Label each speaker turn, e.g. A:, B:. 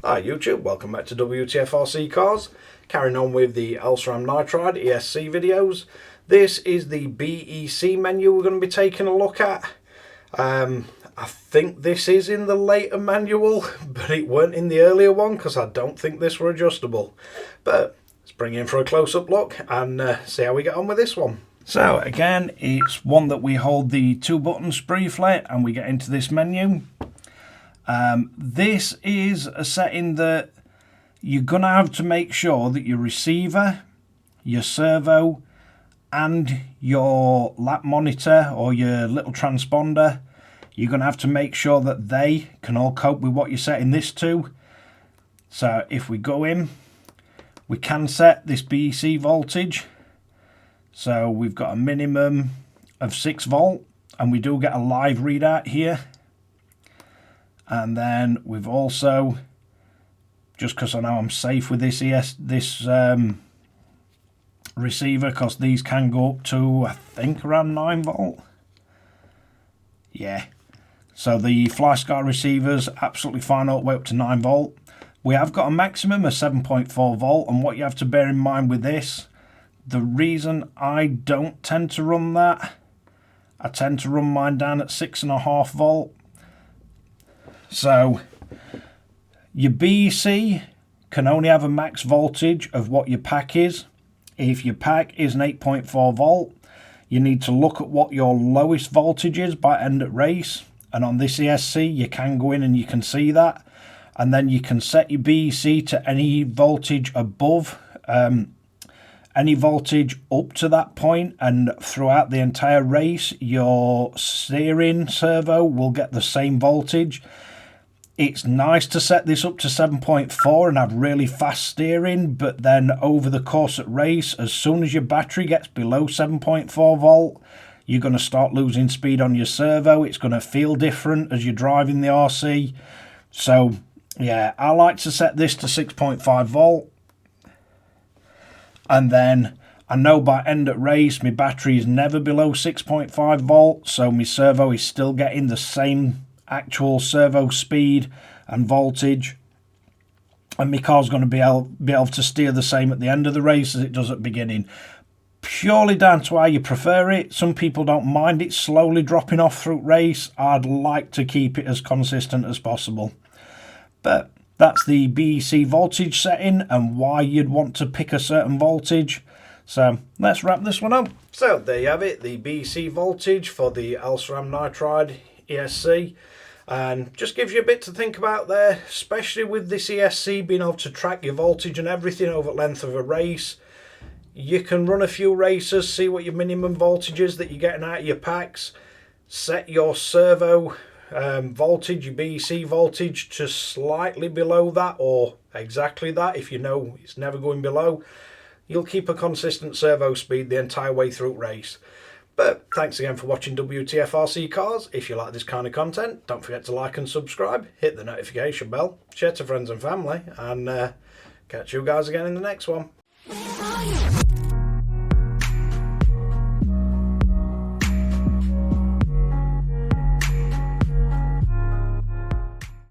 A: Hi YouTube, welcome back to Wtf Rc Cars. Carrying on with the Elceram Nitride ESC videos. This is the BEC menu we're going to be taking a look at. I think this is in the later manual, but it weren't in the earlier one because I don't think this were adjustable. But let's bring in for a close-up look and see how we get on with this one. So again, it's one that we hold the two buttons briefly and we get into this menu. This is a setting that you're going to have to make sure that your receiver, your servo and your lap monitor or your little transponder, you're going to have to make sure that they can all cope with what you're setting this to. So if we go in, we can set this BEC voltage. So we've got a minimum of 6 volt and we do get a live readout here. And then we've also, just because I know I'm safe with this receiver, because these can go up to, I think, around 9 volt. Yeah. So the FlySky receivers absolutely fine all the way up to 9 volt. We have got a maximum of 7.4 volt, and what you have to bear in mind with this, the reason I don't tend to run that, I tend to run mine down at 6.5 volt. So your BEC can only have a max voltage of what your pack is. If your pack is an 8.4 volt, you need to look at what your lowest voltage is by end at race. And on this ESC, you can go in and you can see that. And then you can set your BEC to any voltage above, any voltage up to that point. And throughout the entire race, your steering servo will get the same voltage. It's nice to set this up to 7.4 and have really fast steering, but then over the course of race, as soon as your battery gets below 7.4 volt, you're going to start losing speed on your servo. It's going to feel different as you're driving the RC. So yeah, I like to set this to 6.5 volt. And then I know by end at race, my battery is never below 6.5 volt, so my servo is still getting the same actual servo speed and voltage, and my car's going to be able to steer the same at the end of the race as it does at the beginning, purely down to how you prefer it. Some people don't mind it slowly dropping off through race. I'd like to keep it as consistent as possible. But that's the BEC voltage setting and why you'd want to pick a certain voltage. So let's wrap this one up. So there you have it, the BEC voltage for the Elceram Nitride ESC, and just gives you a bit to think about there, especially with this ESC being able to track your voltage and everything over the length of a race. You can run a few races, see what your minimum voltage is that you're getting out of your packs, set your servo voltage, your BEC voltage, to slightly below that or exactly that. If you know it's never going below, you'll keep a consistent servo speed the entire way through race. But thanks again for watching Wtf Rc Cars. If you like this kind of content, don't forget to like and subscribe, hit the notification bell, share to friends and family, and catch you guys again in the next one.